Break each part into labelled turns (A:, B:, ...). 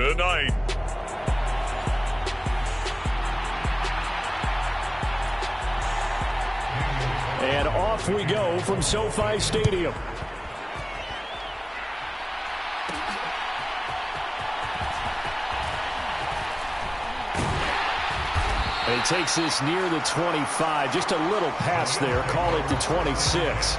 A: Good night.
B: And off we go from SoFi Stadium. And he takes this near the 25. Just a little pass there. Call it the 26.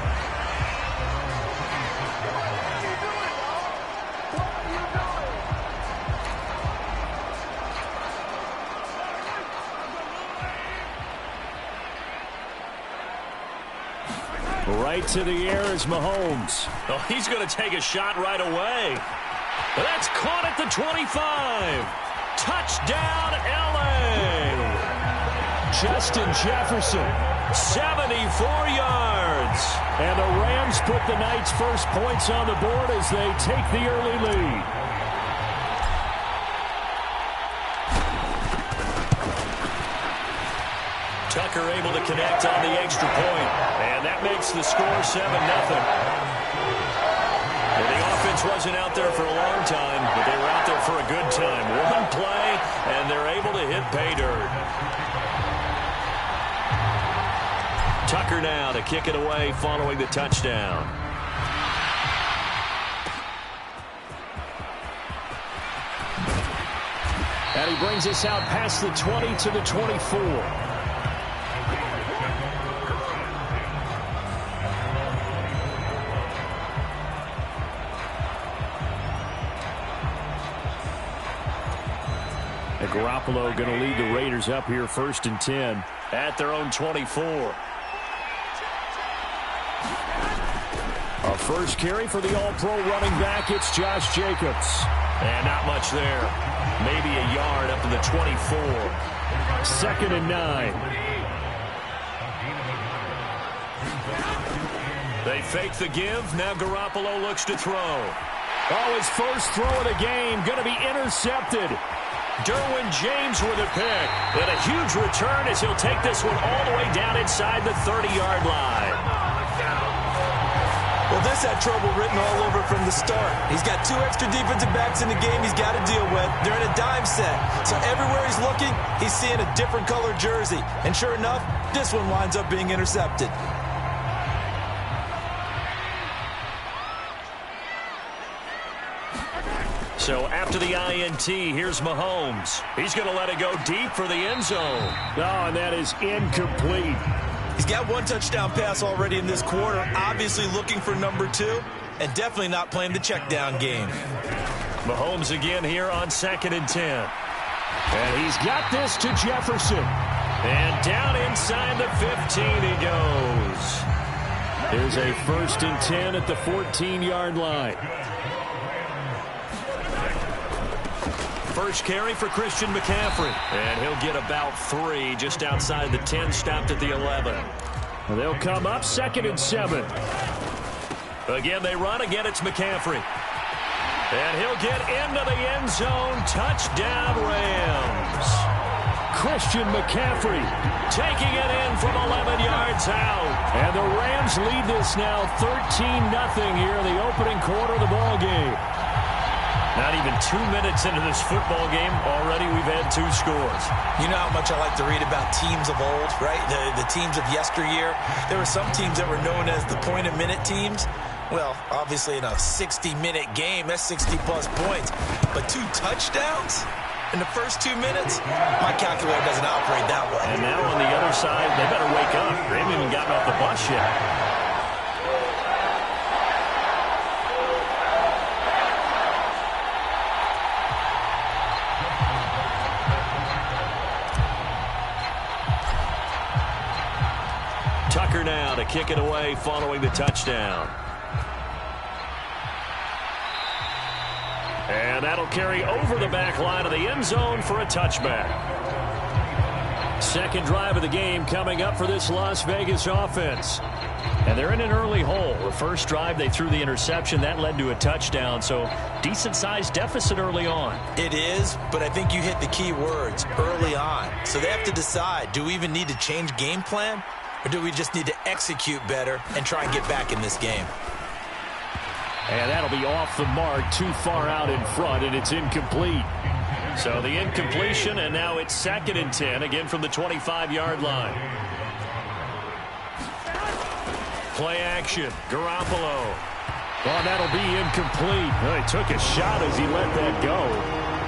B: Right to the air is Mahomes.
C: Oh, he's going to take a shot right away. That's caught at the 25. Touchdown, LA.
B: Justin Jefferson.
C: 74 yards.
B: And the Rams put the night's first points on the board as they take the early lead.
C: Tucker able to connect on the extra point. And that makes the score 7-0. Well, the offense wasn't out there for a long time, but they were out there for a good time. One play, and they're able to hit pay dirt. Tucker now to kick it away following the touchdown.
B: And he brings us out past the 20 to the 24. Garoppolo going to lead the Raiders up here 1st and 10
C: at their own 24.
B: A first carry for the all-pro running back. It's Josh Jacobs.
C: And not much there. Maybe a yard up to the 24.
B: 2nd and 9.
C: They fake the give. Now Garoppolo looks to throw.
B: Oh, his first throw of the game going to be intercepted.
C: Derwin James with a pick. And a huge return as he'll take this one all the way down inside the 30-yard line.
D: Well, this had trouble written all over from the start. He's got 2 extra defensive backs in the game he's got to deal with. They're in a dime set. So everywhere he's looking, he's seeing a different colored jersey. And sure enough, this one winds up being intercepted.
C: So after the INT, here's Mahomes. He's going to let it go deep for the end zone.
B: Oh, and that is incomplete.
D: He's got 1 touchdown pass already in this quarter, obviously looking for number 2, and definitely not playing the check down game.
C: Mahomes again here on 2nd and 10.
B: And he's got this to Jefferson.
C: And down inside the 15 he goes.
B: There's a 1st and 10 at the 14-yard line.
C: First carry for Christian McCaffrey. And he'll get about 3 just outside the 10, stopped at the 11.
B: And they'll come up 2nd and 7.
C: Again, they run. Again, it's McCaffrey. And he'll get into the end zone. Touchdown, Rams.
B: Christian McCaffrey
C: taking it in from 11 yards out.
B: And the Rams lead this now 13-0 here in the opening quarter of the ball game.
C: Not even 2 minutes into this football game, already we've had 2 scores.
D: You know how much I like to read about teams of old, right? The teams of yesteryear. There were some teams that were known as the point-a-minute teams. Well, obviously in a 60-minute game, that's 60-plus points. But 2 touchdowns in the first 2 minutes? My calculator doesn't operate that way.
C: And now on the other side, they better wake up. They haven't even gotten off the bus yet. Tucker now to kick it away following the touchdown. And that'll carry over the back line of the end zone for a touchback.
B: Second drive of the game coming up for this Las Vegas offense. And they're in an early hole. The first drive, they threw the interception. That led to a touchdown. So decent-sized deficit early on.
D: It is, but I think you hit the key words, early on. So they have to decide, do we even need to change game plan? Or do we just need to execute better and try and get back in this game?
B: And that'll be off the mark, too far out in front, and it's incomplete. So the incompletion, and now it's 2nd and 10, again from the 25-yard line. Play action, Garoppolo. Well, that'll be incomplete. Well, he took a shot as he let that go.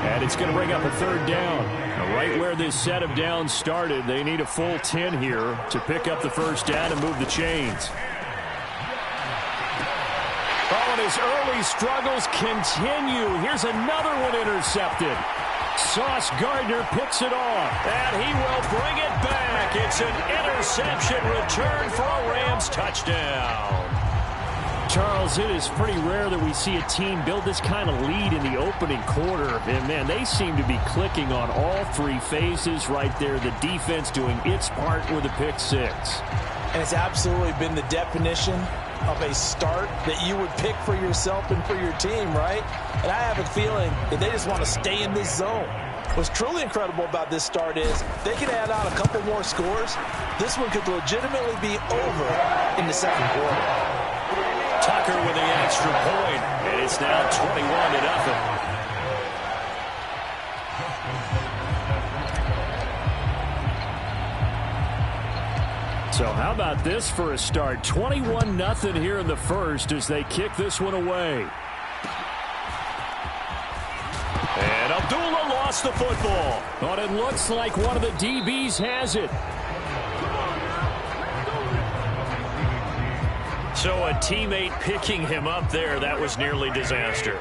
B: And it's going to bring up a 3rd down. Now, right where this set of downs started, they need a full 10 here to pick up the 1st down and move the chains. Oh, and his early struggles continue. Here's another one intercepted. Sauce Gardner picks it off, and he will bring it back. It's an interception return for a Rams touchdown. Charles, it is pretty rare that we see a team build this kind of lead in the opening quarter. And, man, they seem to be clicking on all 3 phases right there. The defense doing its part with a pick 6.
D: And it's absolutely been the definition of a start that you would pick for yourself and for your team, right? And I have a feeling that they just want to stay in this zone. What's truly incredible about this start is they can add on a couple more scores. This one could legitimately be over in the 2nd quarter.
B: Tucker with the extra point, and it's now 21-0. So how about this for a start? 21-0 here in the 1st as they kick this one away. And Abdullah lost the football. But it looks like one of the DBs has it. So a teammate picking him up there, that was nearly disaster.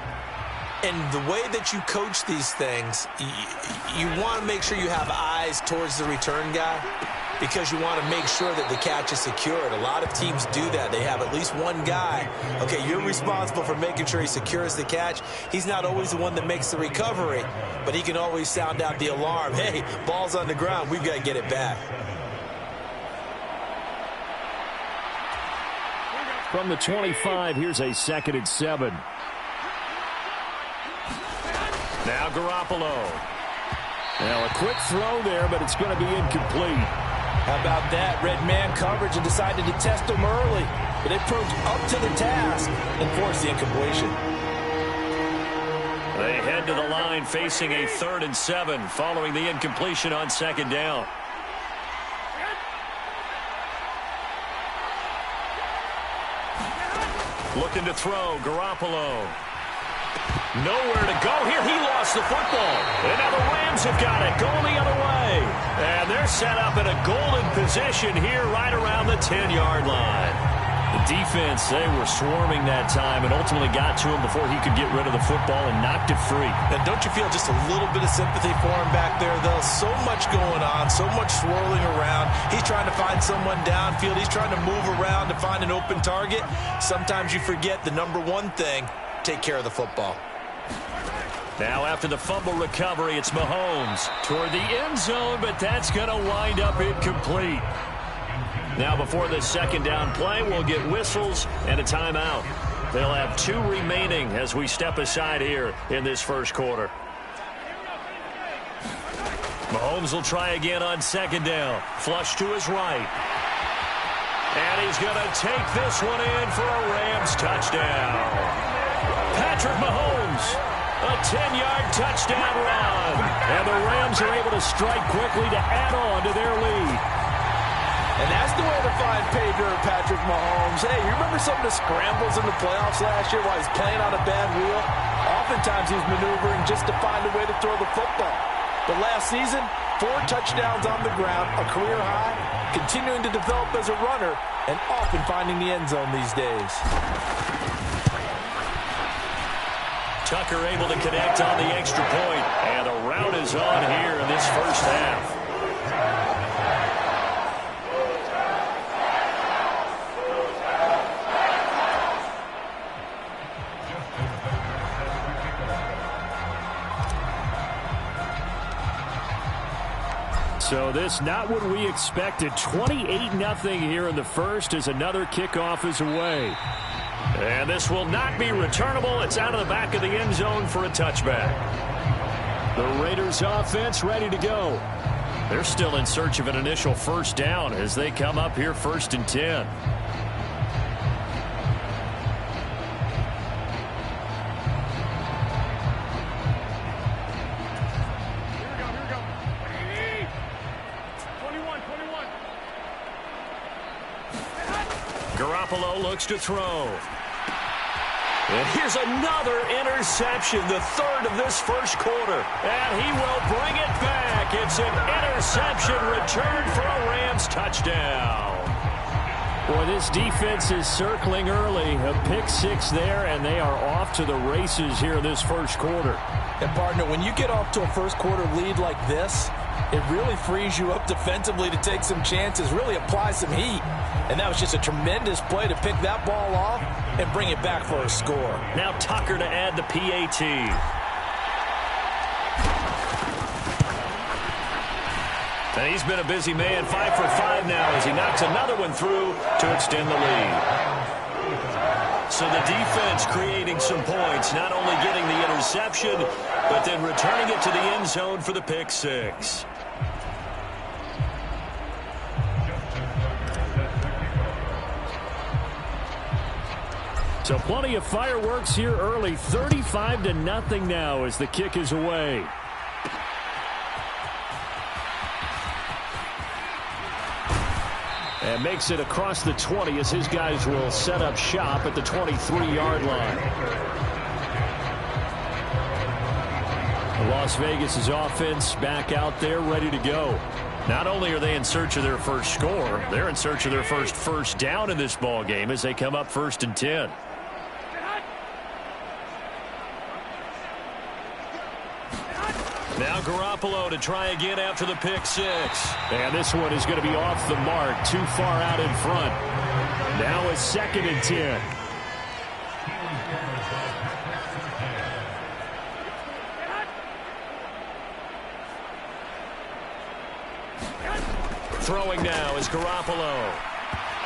D: And the way that you coach these things, you want to make sure you have eyes towards the return guy because you want to make sure that the catch is secured. A lot of teams do that. They have at least one guy. Okay, you're responsible for making sure he secures the catch. He's not always the one that makes the recovery, but he can always sound out the alarm. Hey, ball's on the ground. We've got to get it back.
B: From the 25, here's a 2nd and 7. Now Garoppolo. Now a quick throw there, but it's going to be incomplete.
D: How about that? Red man coverage and decided to test him early. But they proved up to the task and forced the incompletion.
B: They head to the line facing a 3rd and 7 following the incompletion on 2nd down. Looking to throw, Garoppolo. Nowhere to go here. He lost the football. And now the Rams have got it going the other way. And they're set up in a golden position here right around the 10-yard line. The defense, they were swarming that time and ultimately got to him before he could get rid of the football and knocked it free.
D: And don't you feel just a little bit of sympathy for him back there, though? So much going on, so much swirling around. He's trying to find someone downfield. He's trying to move around to find an open target. Sometimes you forget the number one thing, take care of the football.
B: Now after the fumble recovery, it's Mahomes toward the end zone, but that's going to wind up incomplete. Now before the 2nd down play, we'll get whistles and a timeout. They'll have 2 remaining as we step aside here in this 1st quarter. Mahomes will try again on 2nd down. Flush to his right. And he's going to take this one in for a Rams touchdown. Patrick Mahomes, a 10-yard touchdown run. And the Rams are able to strike quickly to add on to their lead.
D: And that's the way to find pay dirt, Patrick Mahomes. Hey, you remember some of the scrambles in the playoffs last year while he's playing on a bad wheel? Oftentimes he's maneuvering just to find a way to throw the football. But last season, 4 touchdowns on the ground, a career high, continuing to develop as a runner, and often finding the end zone these days.
B: Tucker able to connect on the extra point, and the route is on here in this 1st half. So this not what we expected. 28-0 here in the 1st as another kickoff is away. And this will not be returnable. It's out of the back of the end zone for a touchback. The Raiders offense ready to go. They're still in search of an initial 1st down as they come up here 1st and 10.
C: Garoppolo looks to throw. And here's another interception, the third of this first quarter. And he will bring it back. It's an interception return for a Rams touchdown.
B: Boy, this defense is circling early. A pick six there, and they are off to the races here in this first quarter.
D: And, partner, when you get off to a first quarter lead like this, it really frees you up defensively to take some chances, really apply some heat. And that was just a tremendous play to pick that ball off and bring it back for a score.
C: Now Tucker to add the PAT. And he's been a busy man, 5 for 5 now as he knocks another one through to extend the lead. So the defense creating some points, not only getting the interception, but then returning it to the end zone for the pick six.
B: So plenty of fireworks here early. 35-0 now as the kick is away. And makes it across the 20 as his guys will set up shop at the 23-yard line. Las Vegas' offense back out there ready to go. Not only are they in search of their first score, they're in search of their first down in this ball game as they come up 1st and 10.
C: Now Garoppolo to try again after the pick six.
B: And this one is going to be off the mark, too far out in front. Now it's 2nd and 10.
C: Throwing now is Garoppolo.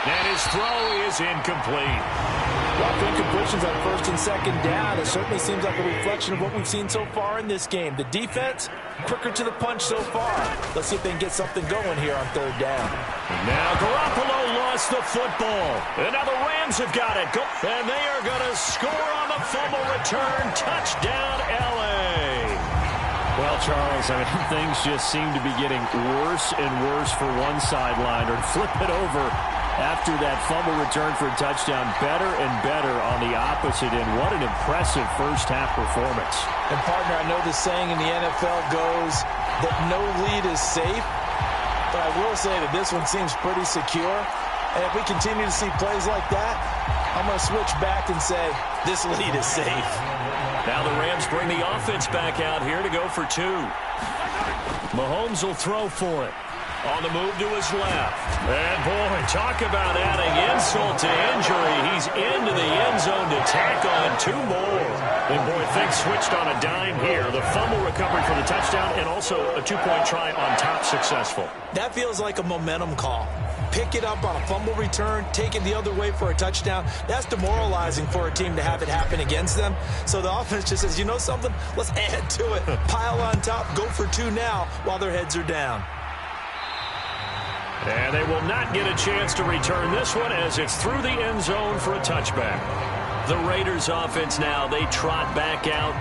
C: And his throw is incomplete.
D: Rough incompletions on 1st and 2nd down. It certainly seems like a reflection of what we've seen so far in this game. The defense, quicker to the punch so far. Let's see if they can get something going here on 3rd down.
C: Now Garoppolo lost the football. And now the Rams have got it. And they are going to score on the fumble return. Touchdown, LA.
B: Well, Charles, I mean, things just seem to be getting worse and worse for one sideline. Or flip it over after that fumble return for a touchdown. Better and better on the opposite end. What an impressive first-half performance.
D: And, partner, I know the saying in the NFL goes that no lead is safe. But I will say that this one seems pretty secure. And if we continue to see plays like that, I'm going to switch back and say this lead is safe.
C: Now the Rams bring the offense back out here to go for 2. Mahomes will throw for it. On the move to his left. And, boy, talk about adding insult to injury. He's into the end zone to tack on 2 more. And, boy, things switched on a dime here. The fumble recovery for the touchdown and also a 2-point try on top successful.
D: That feels like a momentum call. Pick it up on a fumble return, take it the other way for a touchdown. That's demoralizing for a team to have it happen against them. So the offense just says, you know something? Let's add to it. Pile on top, go for 2 now while their heads are down.
C: And they will not get a chance to return this one as it's through the end zone for a touchback. The Raiders offense now, they trot back out.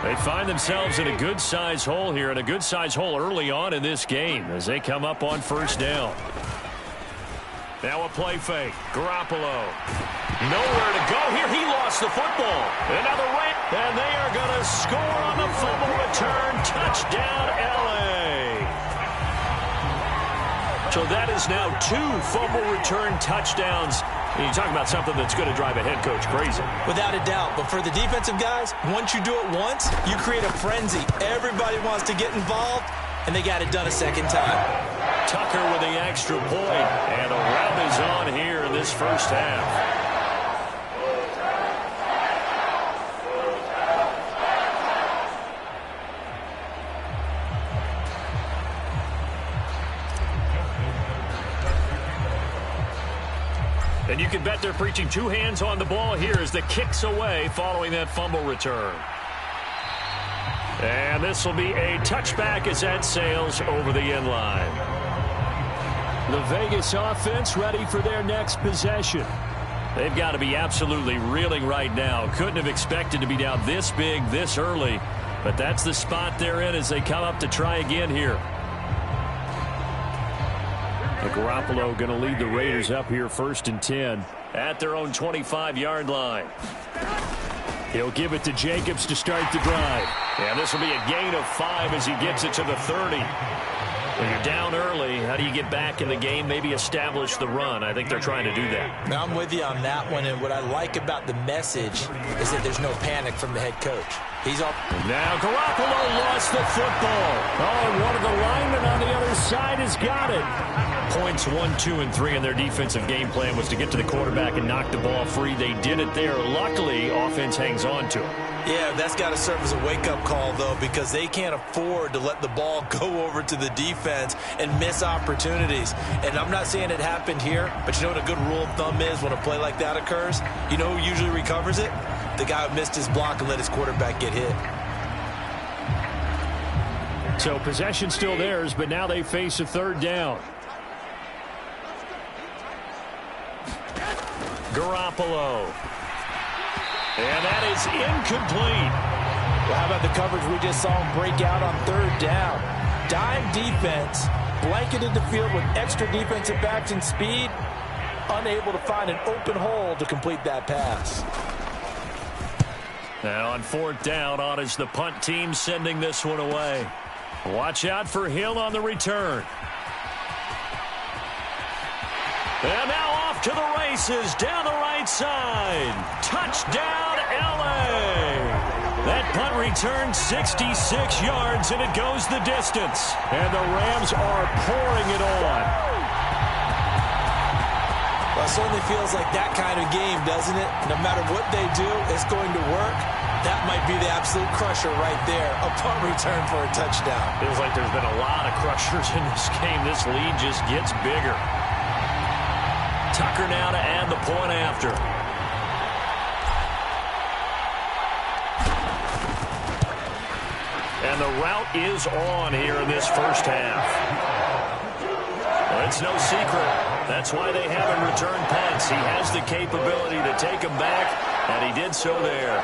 C: They find themselves in a good-sized hole here, and a good-sized hole early on in this game as they come up on 1st down. Now a play fake. Garoppolo. Nowhere to go here. He lost the football. Another Ram. And they are going to score on the fumble return. Touchdown, LA. So that is now 2 fumble return touchdowns. And you talk about something that's going to drive a head coach crazy.
D: Without a doubt. But for the defensive guys, once you do it once, you create a frenzy. Everybody wants to get involved, and they got it done a second time.
C: Tucker with the extra point. And a rout is on here in this first half. And you can bet they're preaching 2 hands on the ball here as the kick's away following that fumble return. And this will be a touchback as that sails over the end line.
B: The Vegas offense ready for their next possession.
C: They've got to be absolutely reeling right now. Couldn't have expected to be down this big, this early. But that's the spot they're in as they come up to try again here.
B: And Garoppolo going to lead the Raiders up here 1st and 10.
C: At their own 25-yard line.
B: He'll give it to Jacobs to start the drive.
C: And this will be a gain of 5 as he gets it to the 30. When you're down early, how do you get back in the game, maybe establish the run? I think they're trying to do that.
D: Now, I'm with you on that one, and what I like about the message is that there's no panic from the head coach. He's up.
B: Now Garoppolo lost the football. Oh, and one of the linemen on the other side has got it.
C: Points 1, 2, and 3 in their defensive game plan was to get to the quarterback and knock the ball free. They did it there. Luckily, offense hangs on to it.
D: Yeah, that's got to serve as a wake-up call, though, because they can't afford to let the ball go over to the defense and miss opportunities. And I'm not saying it happened here, but you know what a good rule of thumb is when a play like that occurs? You know who usually recovers it? The guy who missed his block and let his quarterback get hit.
B: So possession still theirs, but now they face a 3rd down.
C: Garoppolo. And that is incomplete.
D: Well, how about the coverage we just saw him break out on 3rd down? Dime defense, blanketed the field with extra defensive backs and speed, unable to find an open hole to complete that pass.
C: Now on 4th down, on is the punt team sending this one away. Watch out for Hill on the return. And now off to the races down the right side. Touchdown, LA. That punt return 66 yards, and it goes the distance.
B: And the Rams are pouring it on.
D: Well, it certainly feels like that kind of game, doesn't it? No matter what they do, it's going to work. That might be the absolute crusher right there. A punt return for a touchdown.
C: Feels like there's been a lot of crushers in this game. This lead just gets bigger. Tucker now to add the point after. And the route is on here in this first half. Well, it's no secret. That's why they have him return punts. He has the capability to take them back, and he did so there.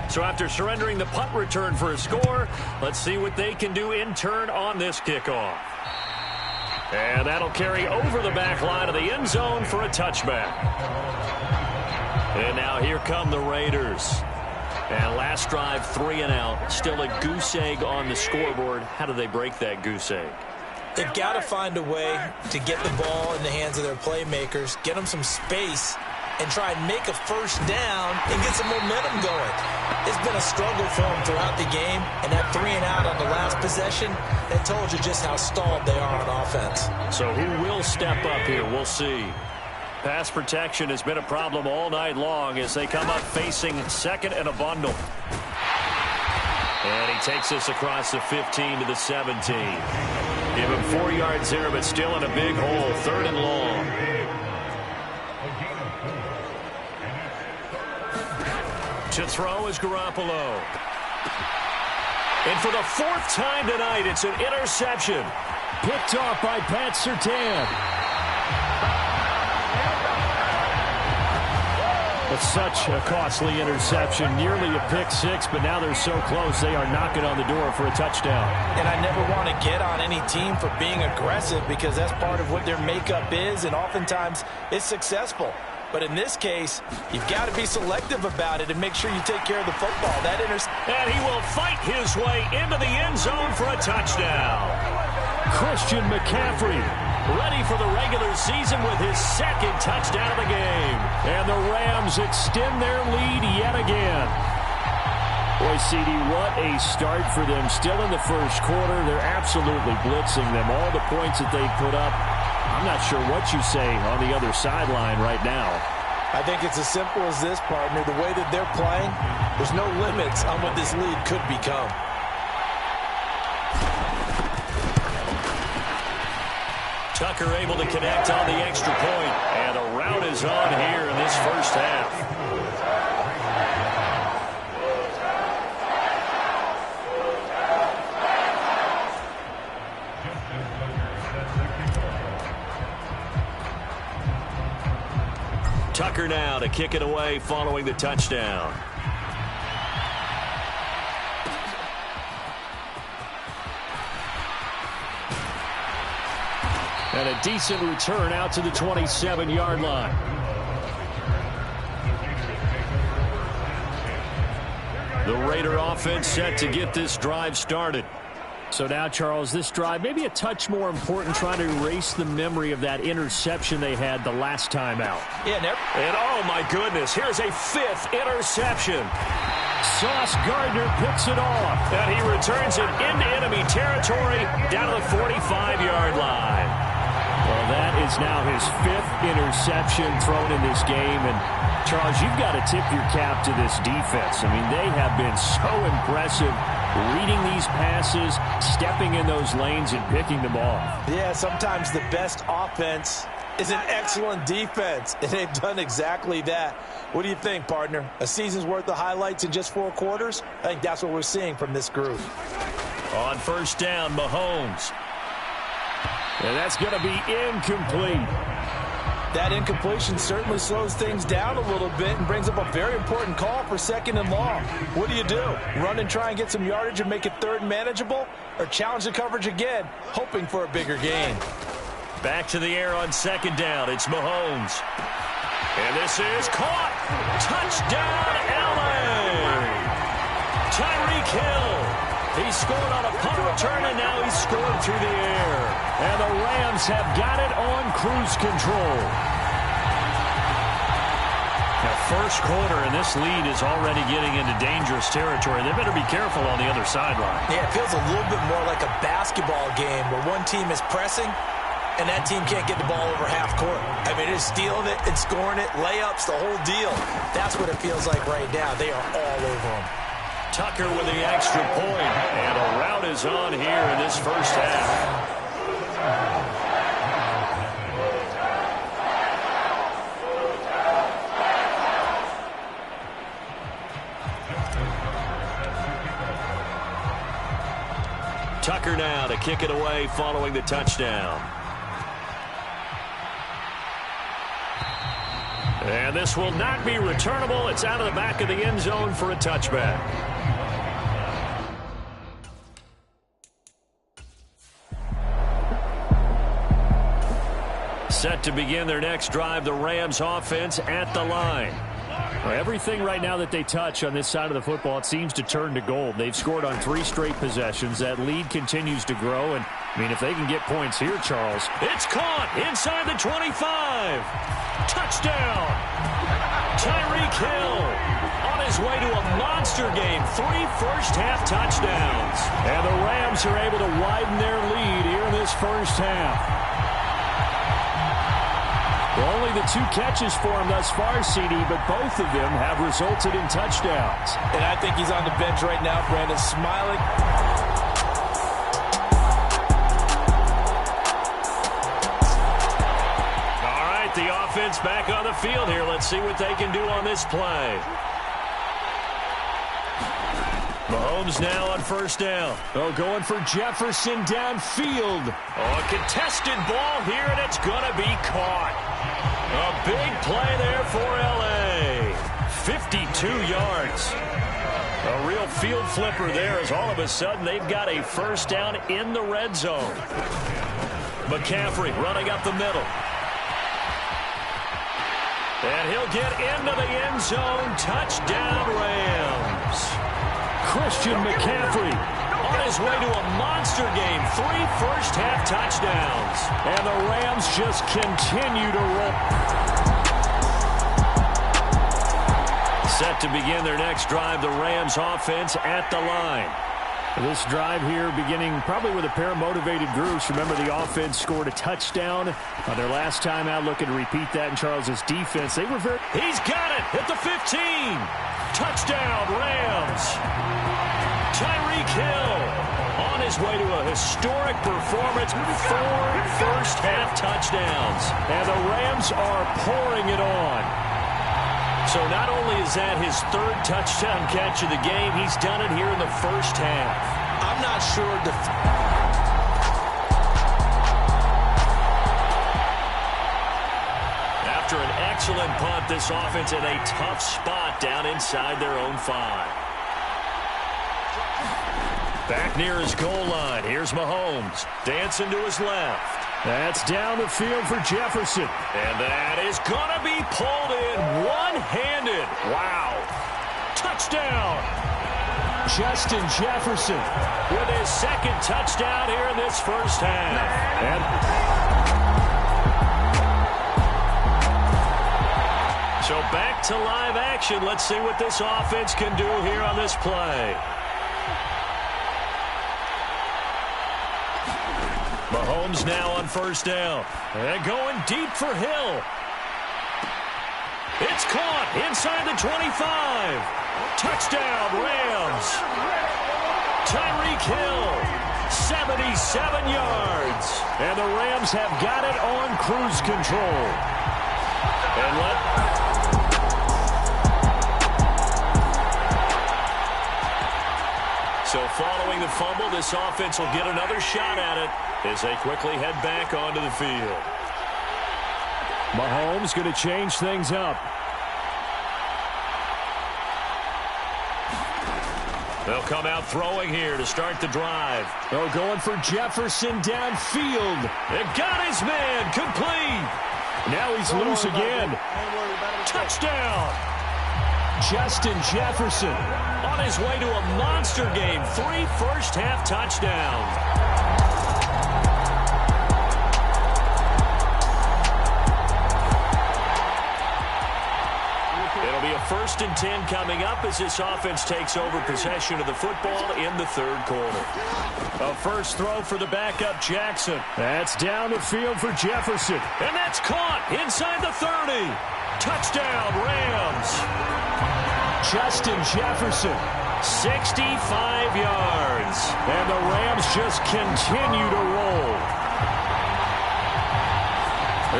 C: So after surrendering the punt return for a score, let's see what they can do in turn on this kickoff. And that'll carry over the back line of the end zone for a touchback. And now here come the Raiders. And last drive, 3 and out. Still a goose egg on the scoreboard. How do they break that goose egg?
D: They've got to find a way to get the ball in the hands of their playmakers, get them some space, and try and make a first down and get some momentum going. It's been a struggle for them throughout the game, and that 3 and out on the last possession, that told you just how stalled they are on offense.
C: So who will step up here? We'll see. Pass protection has been a problem all night long as they come up facing 2nd and a bundle. And he takes this across the 15 to the 17. Give him 4 yards there, but still in a big hole. 3rd and long. To throw is Garoppolo. And for the 4th time tonight, it's an interception.
B: Picked off by Pat Surtain. It's such a costly interception. Nearly a pick 6, but now they're so close they are knocking on the door for a touchdown.
D: And I never want to get on any team for being aggressive because that's part of what their makeup is, and oftentimes it's successful. But in this case, you've got to be selective about it and make sure you take care of the football.
C: And he will fight his way into the end zone for a touchdown.
B: Christian McCaffrey ready for the regular season with his 2nd touchdown of the game. And the Rams extend their lead yet again. Boy, CD, what a start for them. Still in the first quarter, they're absolutely blitzing them. All the points that they put up, I'm not sure what you say on the other sideline right now.
D: I think it's as simple as this, partner. The way that they're playing, there's no limits on what this lead could become.
C: Tucker able to connect on the extra point. And the route is on here in this first half. Tucker now to kick it away following the touchdown.
B: And a decent return out to the 27-yard line.
C: The Raider offense set to get this drive started.
B: So now, Charles, this drive maybe a touch more important, trying to erase the memory of that interception they had the last time out.
C: Yeah, and oh my goodness, here's a 5th interception.
B: Sauce Gardner picks it off.
C: And he returns it into enemy territory down to the 45-yard line.
B: Well, that is now his 5th interception thrown in this game. And, Charles, you've got to tip your cap to this defense. I mean, they have been so impressive reading these passes, stepping in those lanes, and picking them off.
D: Yeah, sometimes the best offense is an excellent defense, and they've done exactly that. What do you think, partner? A season's worth of highlights in just 4 quarters? I think that's what we're seeing from this group.
C: On first down, Mahomes.
B: And that's going to be incomplete.
D: That incompletion certainly slows things down a little bit and brings up a very important call for 2nd and long. What do? Run and try and get some yardage and make it 3rd and manageable? Or challenge the coverage again, hoping for a bigger gain?
C: Back to the air on 2nd down. It's Mahomes. And this is caught. Touchdown, LA. Tyreek Hill. He scored on a punt return, and now he's scored through the air.
B: And the Rams have got it on cruise control.
C: Now, first quarter, and this lead is already getting into dangerous territory. They better be careful on the other sideline.
D: Yeah, it feels a little bit more like a basketball game where one team is pressing, and that team can't get the ball over half court. I mean, it's stealing it and scoring it, layups, the whole deal. That's what it feels like right now. They are all over them.
C: Tucker with the extra point, and a rout is on here in this first half. Tucker now to kick it away following the touchdown. And this will not be returnable. It's out of the back of the end zone for a touchback. Set to begin their next drive, the Rams offense at the line.
B: Well, everything right now that they touch on this side of the football, it seems to turn to gold. They've scored on 3 straight possessions. That lead continues to grow. And, I mean, if they can get points here, Charles.
C: It's caught inside the 25. Touchdown. Tyreek Hill on his way to a monster game. 3 first-half touchdowns.
B: And the Rams are able to widen their lead here in this first half. Well, only the 2 catches for him thus far, CD, but both of them have resulted in touchdowns.
D: And I think he's on the bench right now, Brandon, smiling.
C: All right, the offense back on the field here. Let's see what they can do on this play. Mahomes now on first down.
B: Oh, going for Jefferson downfield.
C: Oh, a contested ball here, and it's going to be caught. A big play there for L.A. 52 yards. A real field flipper there as all of a sudden they've got a first down in the red zone. McCaffrey running up the middle. And he'll get into the end zone. Touchdown, Rams.
B: Christian McCaffrey
C: on his way to a monster game. 3 first-half touchdowns.
B: And the Rams just continue to roll.
C: Set to begin their next drive, the Rams offense at the line.
B: This drive here beginning probably with a pair of motivated groups. Remember, the offense scored a touchdown on their last time out. Looking to repeat that in Charles's defense. They were very...
C: He's got it at the 15. Touchdown, Rams. Tyreek Hill on his way to a historic performance. 4 first-half touchdowns.
B: And the Rams are pouring it on.
C: So not only is that his 3rd touchdown catch of the game, he's done it here in the first half.
D: I'm not sure.
C: After an excellent punt. This offense in a tough spot down inside their own 5. Back near his goal line. Here's Mahomes. Dancing to his left.
B: That's down the field for Jefferson.
C: And that is going to be pulled in one-handed. Wow. Touchdown.
B: Justin Jefferson
C: with his second touchdown here in this first half. So back to live action. Let's see what this offense can do here on this play. Mahomes now on first down. And going deep for Hill. It's caught inside the 25. Touchdown, Rams. Tyreek Hill, 77 yards.
B: And the Rams have got it on cruise control.
C: So following the fumble, this offense will get another shot at it as they quickly head back onto the field.
B: Mahomes going to change things up.
C: They'll come out throwing here to start the drive.
B: They're going for Jefferson downfield.
C: It got his man complete.
B: Now he's loose again.
C: Touchdown.
B: Justin Jefferson
C: on his way to a monster game. 3 first-half touchdowns. It'll be a 1st and 10 coming up as this offense takes over possession of the football in the 3rd quarter.
B: A first throw for the backup Jackson. That's down the field for Jefferson.
C: And that's caught inside the 30. Touchdown, Rams.
B: Justin Jefferson,
C: 65 yards.
B: And the Rams just continue to roll.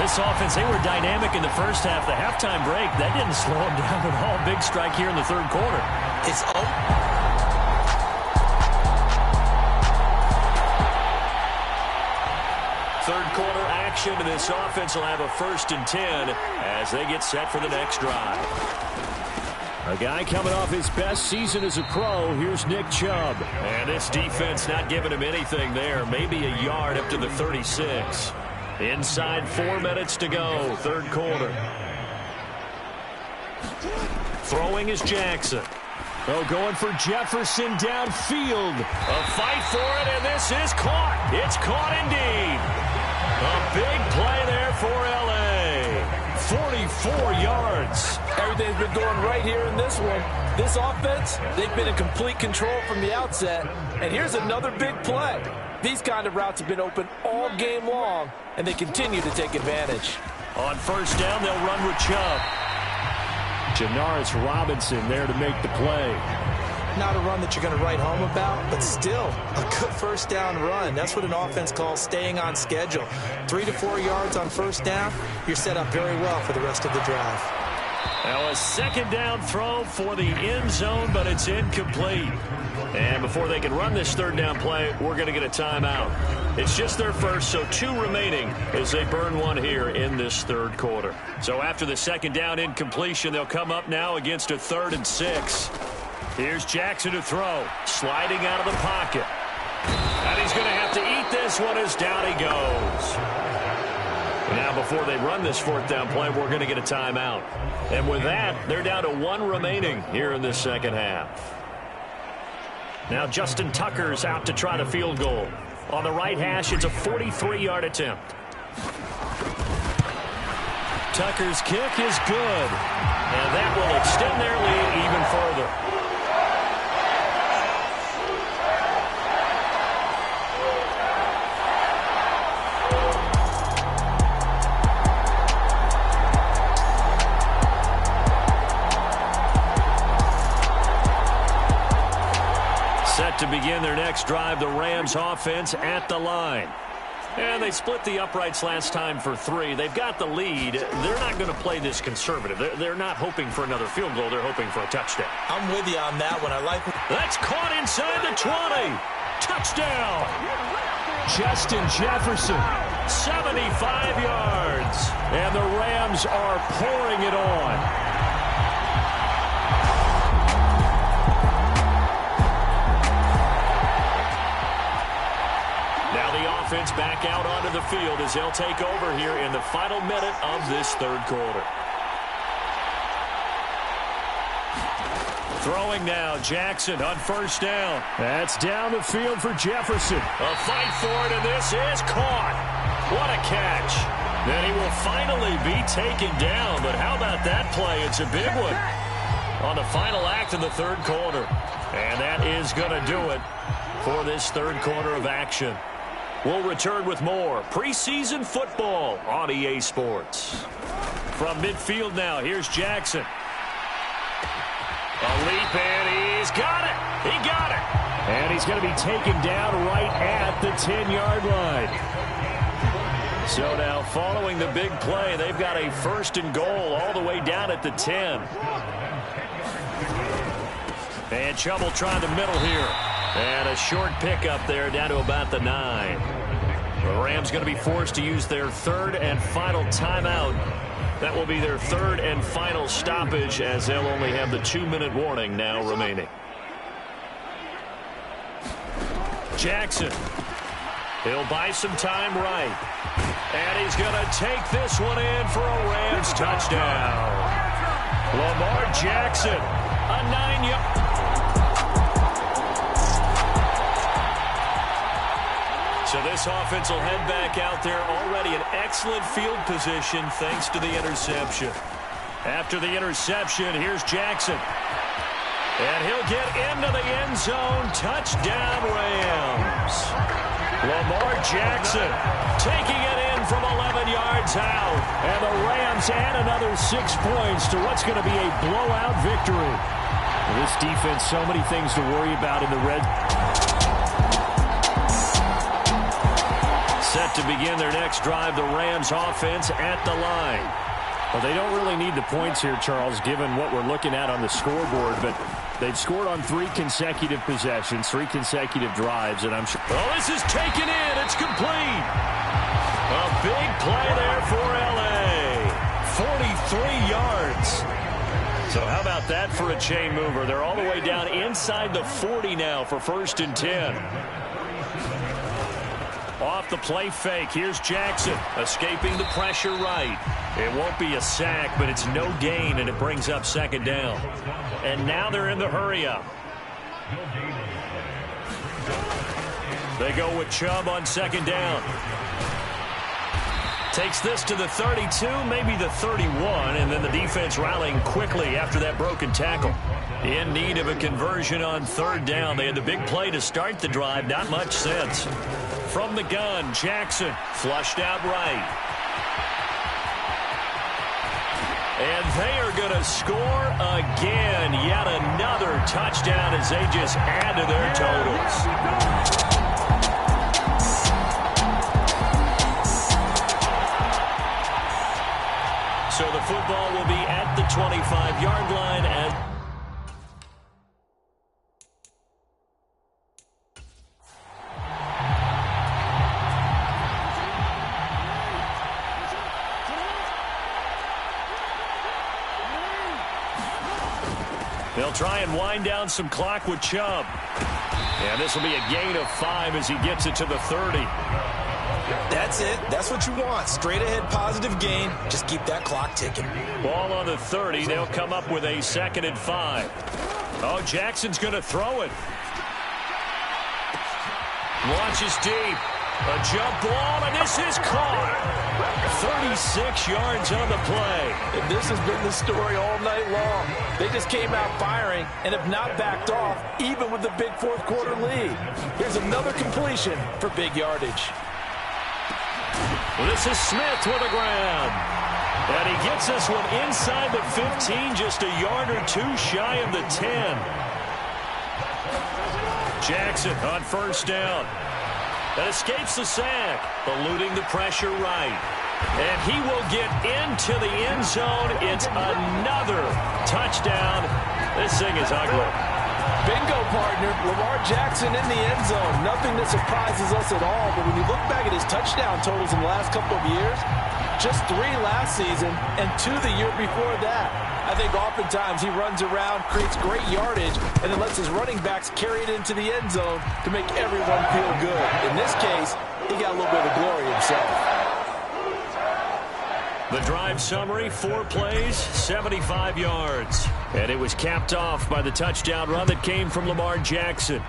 C: This offense, they were dynamic in the first half. The halftime break, that didn't slow them down at all. Big strike here in the 3rd quarter.
D: It's
C: Third quarter action, and this offense will have a 1st and 10 as they get set for the next drive.
B: A guy coming off his best season as a pro. Here's Nick Chubb.
C: And this defense not giving him anything there. Maybe a yard up to the 36. Inside 4 minutes to go, 3rd quarter. Throwing is Jackson.
B: Oh, going for Jefferson downfield.
C: A fight for it, and this is caught. It's caught indeed. A big play there for L.A. 44 yards.
A: Everything's been going right here in this one. This offense, they've been in complete control from the outset. And here's another big play. These kind of routes have been open all game long, and they continue to take advantage.
C: On first down, they'll run with Chubb.
B: Janaris Robinson there to make the play.
D: Not a run that you're going to write home about, but still a good first down run. That's what an offense calls staying on schedule. 3 to 4 yards on first down, you're set up very well for the rest of the drive.
C: Now a 2nd down throw for the end zone, but it's incomplete. And before they can run this 3rd down play, we're going to get a timeout. It's just their first, so 2 remaining as they burn one here in this 3rd quarter. So after the 2nd down incompletion, they'll come up now against a 3rd and 6. Here's Jackson to throw, sliding out of the pocket. And he's going to have to eat this one as down he goes. Now before they run this 4th down play, we're going to get a timeout. And with that, they're down to 1 remaining here in this 2nd half. Now Justin Tucker's out to try the field goal. On the right hash, it's a 43-yard attempt. Tucker's kick is good. And that will extend their lead even further. Set to begin their next drive, the Rams offense at the line. And they split the uprights last time for 3. They've got the lead. They're not going to play this conservative. They're not hoping for another field goal. They're hoping for a touchdown.
D: I'm with you on that one. I like.
C: That's caught inside the 20. Touchdown.
B: Justin Jefferson 75 yards. And the Rams are pouring it on. Now the offense back out onto the field as they'll take over here in the final minute of this third quarter. Throwing now, Jackson on first down. That's down the field for Jefferson. A fight for it, and this is caught. What a catch. Then he will finally be taken down, but how about that play? It's a big one on the final act of the third quarter. And that is going to do it for this third quarter of action. We'll return with more preseason football on EA Sports. From midfield now, here's Jackson. A leap, and he's got it. He got it. And he's going to be taken down right at the 10-yard line. So now, following the big play, they've got a first and goal all the way down at the 10. And Chubb will try the middle here. And a short pickup there down to about the 9. The Rams going to be forced to use their third and final timeout. That will be their third and final stoppage as they'll only have the 2-minute warning now remaining. Jackson. He'll buy some time right. And he's going to take this one in for a Rams touchdown. Lamar Jackson, a 9-yard. So this offense will head back out there already in excellent field position thanks to the interception. After the interception, here's Jackson. And he'll get into the end zone. Touchdown, Rams. Lamar Jackson taking it in from 11 yards out. And the Rams add another 6 points to what's going to be a blowout victory. This defense, so many things to worry about in the red. Set to begin their next drive, the Rams offense at the line. Well, they don't really need the points here, Charles, given what we're looking at on the scoreboard, but they've scored on 3 consecutive possessions, 3 consecutive drives, and I'm sure... Oh, this is taken in. It's complete. A big play there for L.A. 43 yards. So how about that for a chain mover? They're all the way down inside the 40 now for 1st and 10. Off the play fake, here's Jackson, escaping the pressure right. It won't be a sack, but it's no gain, and it brings up 2nd down. And now they're in the hurry-up. They go with Chubb on 2nd down. Takes this to the 32, maybe the 31, and then the defense rallying quickly after that broken tackle. In need of a conversion on 3rd down. They had the big play to start the drive, not much sense. From the gun, Jackson flushed out right. And they are going to score again. Yet another touchdown as they just add to their totals. So the football will be at the 25-yard line as... They'll try and wind down some clock with Chubb. And this will be a gain of 5 as he gets it to the 30.
D: That's it. That's what you want. Straight ahead positive gain. Just keep that clock ticking.
B: Ball on the 30. They'll come up with a 2nd and 5. Oh, Jackson's going to throw it. Launches deep. A jump ball, and this is caught. 36 yards on the play.
A: And this has been the story all night long. They just came out firing and have not backed off, even with the big 4th quarter lead. Here's another completion for big yardage.
B: Well, this is Smith with the ground. And he gets this one inside the 15, just a yard or 2 shy of the 10. Jackson on 1st down. That escapes the sack, eluding the pressure right. And he will get into the end zone. It's another touchdown. This thing is ugly.
A: Bingo, partner. Lamar Jackson in the end zone. Nothing that surprises us at all. But when you look back at his touchdown totals in the last couple of years, just 3 last season and 2 the year before that. I think oftentimes he runs around, creates great yardage, and then lets his running backs carry it into the end zone to make everyone feel good. In this case, he got a little bit of glory himself.
C: The drive summary, 4 plays, 75 yards. And it was capped off by the touchdown run that came from Lamar Jackson.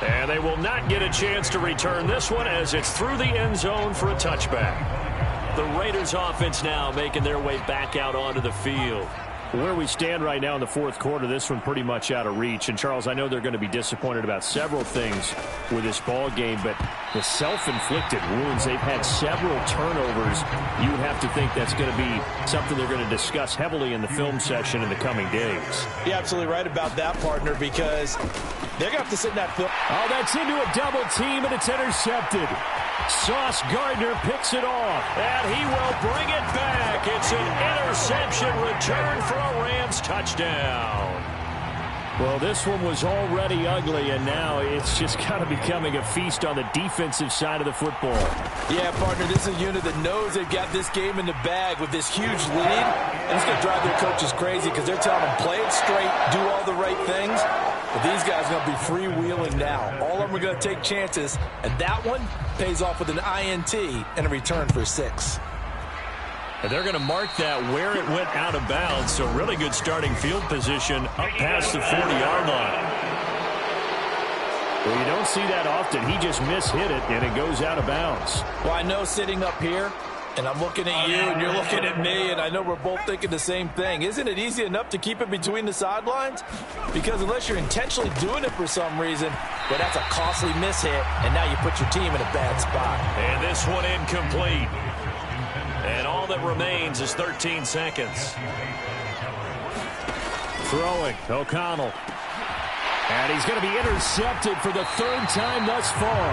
C: And they will not get a chance to return this one as it's through the end zone for a touchback. The Raiders offense now making their way back out onto the field.
B: Where we stand right now in the fourth quarter, this one pretty much out of reach. And, Charles, I know they're going to be disappointed about several things with this ball game, but the self-inflicted wounds, they've had several turnovers. You would have to think that's going to be something they're going to discuss heavily in the film session in the coming days.
A: You're absolutely right about that, partner, because they're going to have to sit in that film.
B: Oh, that's into a double team, and it's intercepted. Sauce Gardner picks it off, and he will bring it back. It's an interception return for a Rams touchdown. Well, this one was already ugly, and now it's just kind of becoming a feast on the defensive side of the football.
A: Yeah, partner, this is a unit that knows they've got this game in the bag with this huge lead, and it's going to drive their coaches crazy because they're telling them play it straight, do all the right things. But these guys are going to be freewheeling now. All of them are going to take chances, and that one pays off with an INT and a return for 6.
C: And they're going to mark that where it went out of bounds, so really good starting field position up past the 40-yard line.
B: Well, you don't see that often. He just mishit it, and it goes out of bounds.
A: Well, I know sitting up here, and I'm looking at you, and you're looking at me, and I know we're both thinking the same thing. Isn't it easy enough to keep it between the sidelines? Because unless you're intentionally doing it for some reason, well, that's a costly mishit, and now you put your team in a bad spot.
C: And this one incomplete. And all that remains is 13 seconds.
B: Throwing, O'Connell. And he's going to be intercepted for the 3rd time thus far.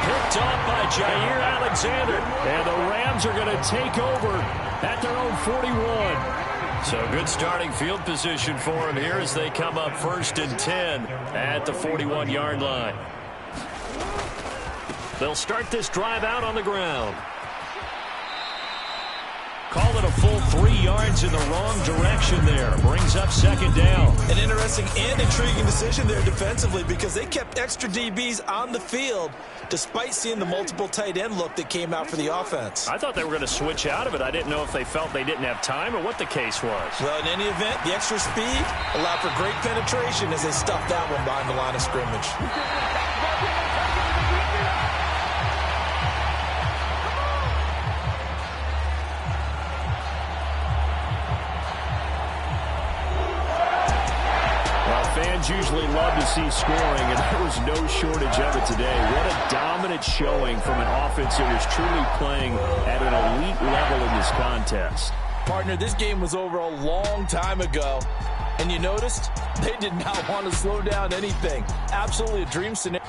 C: Picked off by Jair Alexander.
B: And the Rams are going to take over at their own 41.
C: So good starting field position for him here as they come up 1st and 10 at the 41-yard line. They'll start this drive out on the ground. Call it a full 3 yards in the wrong direction there. Brings up 2nd down.
A: An interesting and intriguing decision there defensively because they kept extra DBs on the field despite seeing the multiple tight end look that came out for the offense.
C: I thought they were going to switch out of it. I didn't know if they felt they didn't have time or what the case was.
A: Well, in any event, the extra speed allowed for great penetration as they stuffed that one behind the line of scrimmage.
B: Fans usually love to see scoring, and there was no shortage of it today. What a dominant showing from an offense that was truly playing at an elite level in this contest.
A: Partner, this game was over a long time ago, and you noticed they did not want to slow down anything. Absolutely a dream scenario.